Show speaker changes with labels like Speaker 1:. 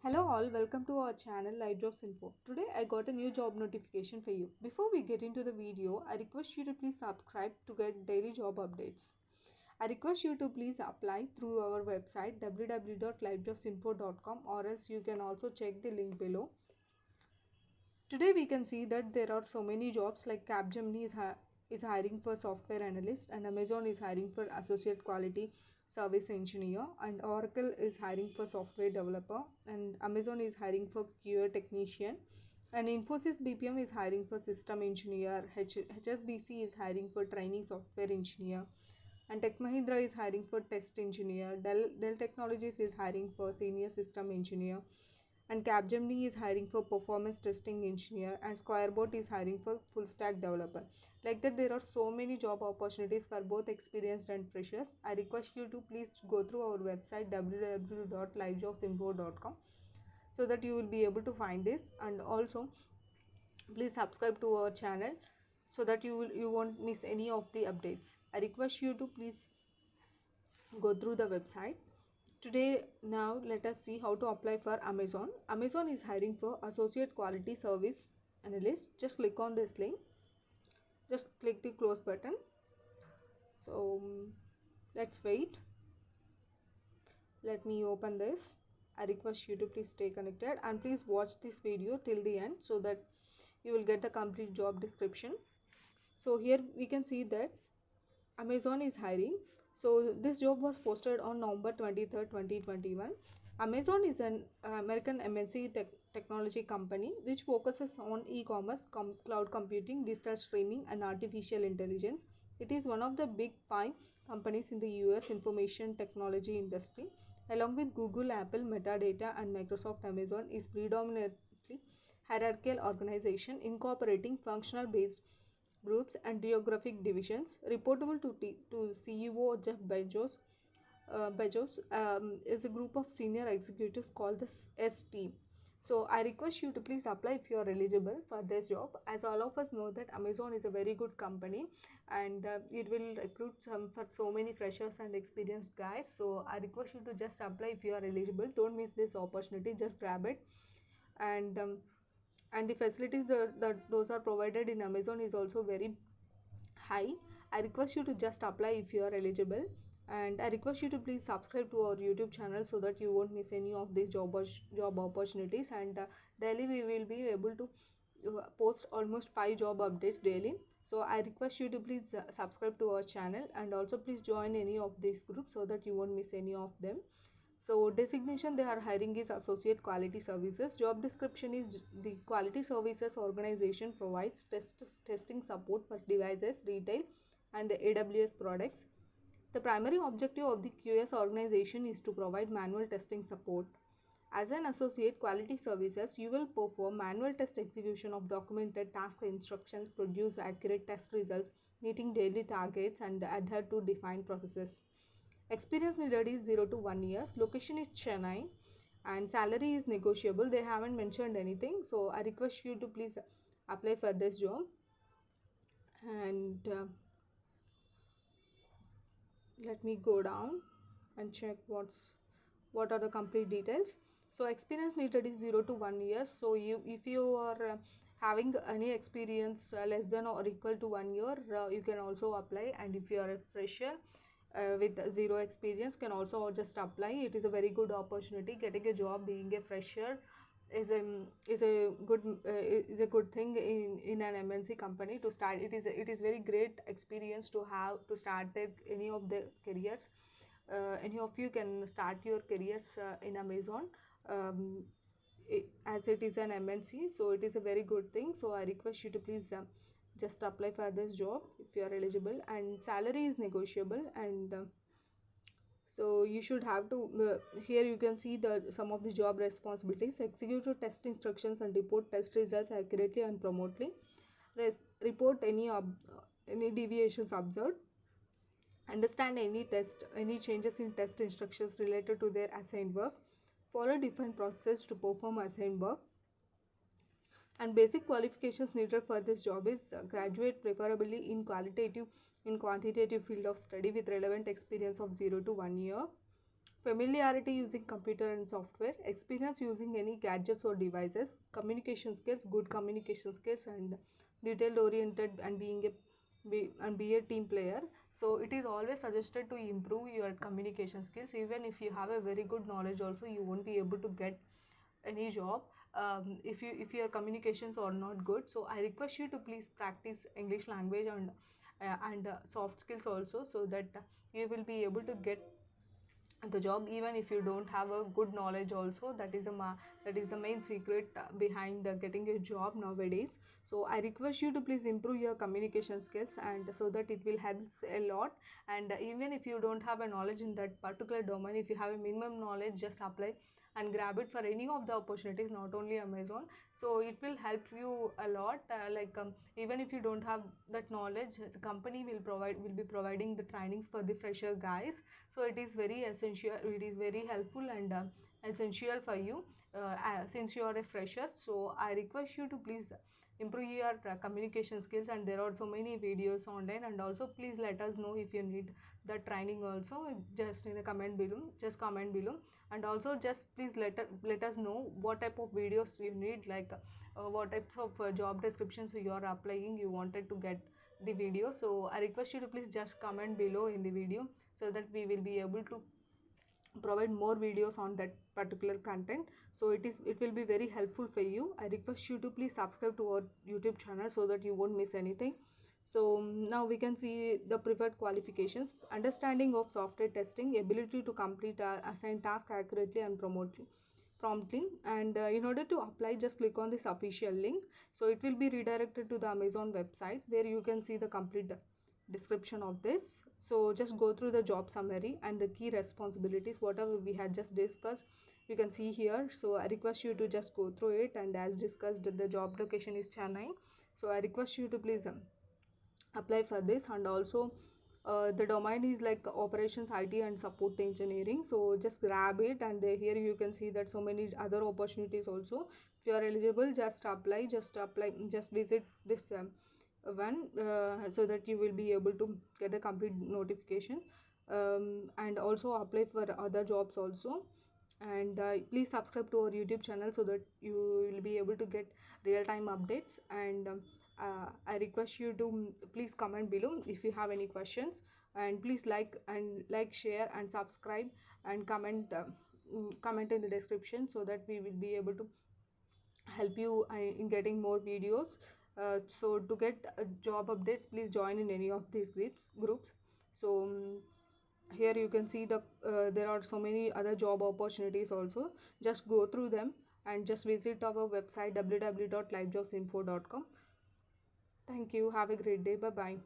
Speaker 1: Hello all, welcome to our channel LightDrops Info. Today I got a new job notification for you. Before we get into the video, I request you to please subscribe to get daily job updates. I request you to please apply through our website www.lightdropsinfo.com, or else you can also check the link below. Today we can see that there are so many jobs like Capgemini is hiring for software analyst, and Amazon is hiring for associate quality service engineer, and Oracle is hiring for software developer, and Amazon is hiring for QA technician, and Infosys BPM is hiring for system engineer, HSBC is hiring for trainee software engineer, and Tech Mahindra is hiring for test engineer, Dell Technologies is hiring for senior system engineer, and Capgemini is hiring for performance testing engineer, and Squarebot is hiring for full stack developer. Like that, there are so many job opportunities for both experienced and freshers. I request you to please go through our website www.livejobsinfo.com so that you will be able to find this, and also please subscribe to our channel so that you won't miss any of the updates. I request you to please go through the website. Today, now let us see how to apply for Amazon. Amazon is hiring for associate quality service analyst. Just click on this link. Just click the close button. So let's wait. Let me open this. I request you to please stay connected and please watch this video till the end so that you will get the complete job description. So here we can see that Amazon is hiring. So this job was posted on November 23rd, 2021. Amazon is an American MNC technology company which focuses on e-commerce, cloud computing, digital streaming, and artificial intelligence. It is one of the big five companies in the US information technology industry. Along with Google, Apple, Metadata, and Microsoft, Amazon is predominantly hierarchical organization incorporating functional based groups and geographic divisions. Reportable to CEO Jeff Bezos. Bezos is a group of senior executives called the S team. So I request you to please apply if you are eligible for this job. As all of us know that Amazon is a very good company, and it will recruit some for so many freshers and experienced guys. So I request you to just apply if you are eligible. Don't miss this opportunity. Just grab it, and the facilities that those are provided in Amazon is also very high. I request you to just apply if you are eligible, and I request you to please subscribe to our YouTube channel so that you won't miss any of these job opportunities. And daily we will be able to post almost 5 job updates daily. So I request you to please subscribe to our channel, and also please join any of these groups so that you won't miss any of them. So designation they are hiring is associate quality services. Job description is the quality services organization provides testing support for devices, retail, and AWS products. The primary objective of the QS organization is to provide manual testing support. As an associate quality services, you will perform manual test execution of documented task instructions, produce accurate test results, meeting daily targets, and adhere to defined processes. Experience needed is 0 to 1 years. Location is Chennai, and salary is negotiable. They haven't mentioned anything, so I request you to please apply for this job. And let me go down and check what are the complete details. So experience needed is 0 to 1 year. So if you are having any experience less than or equal to 1 year, you can also apply. And if you are a fresher with zero experience, can also just apply. It is a very good opportunity. Getting a job being a fresher is a is a good thing in an MNC company to start. It is very great experience to have to start any of the careers. Any of you can start your careers in Amazon, as it is an MNC, so it is a very good thing. So I request you to please just apply for this job if you are eligible, and salary is negotiable. And so you should have to here you can see the some of the job responsibilities: execute test instructions and report test results accurately and promptly, report any deviations observed, understand any changes in test instructions related to their assigned work, follow different processes to perform assigned work. And basic qualifications needed for this job is graduate preferably in quantitative field of study with relevant experience of 0 to 1 year, familiarity using computer and software, experience using any gadgets or devices, communication skills, good communication skills, and detail oriented and be a team player. So it is always suggested to improve your communication skills. Even if you have a very good knowledge also, you won't be able to get any job if your communications are not good. So I request you to please practice English language and soft skills also, so that you will be able to get the job even if you don't have a good knowledge also. That is the main secret behind getting a job nowadays. So I request you to please improve your communication skills, and so that it will help a lot. And even if you don't have a knowledge in that particular domain, if you have a minimum knowledge, just apply and grab it for any of the opportunities, not only Amazon. So it will help you a lot. Even if you don't have that knowledge, the company will be providing the trainings for the fresher guys. So it is very essential, it is very helpful and essential for you since you are a fresher. So I request you to please improve your communication skills, and there are so many videos online. And also please let us know if you need the training also, just in the comment below, just comment below. And also just please let us know what type of videos you need, what types of job descriptions you are applying, you wanted to get the video. So I request you to please just comment below in the video, so that we will be able to provide more videos on that particular content. So it will be very helpful for you. I request you to please subscribe to our YouTube channel, so that you won't miss anything. So now we can see the preferred qualifications: understanding of software testing, ability to complete assigned task accurately and promptly. And in order to apply, just click on this official link. So it will be redirected to the Amazon website, where you can see the complete description of this. So just go through the job summary and the key responsibilities, whatever we had just discussed, you can see here. So I request you to just go through it. And as discussed, the job location is Chennai. So I request you to please apply for this. And also the domain is like operations, IT and support engineering. So just grab it. And here you can see that so many other opportunities also. If you are eligible, just apply, just visit this one, so that you will be able to get the complete notification. And also apply for other jobs also. And please subscribe to our YouTube channel, so that you will be able to get real-time updates. And I request you to please comment below if you have any questions. And please like, share and subscribe, and comment in the description, so that we will be able to help you in getting more videos. So to get job updates, please join in any of these groups. So here you can see there are so many other job opportunities also. Just go through them, and just visit our website www.livejobsinfo.com. Thank you, have a great day, bye bye.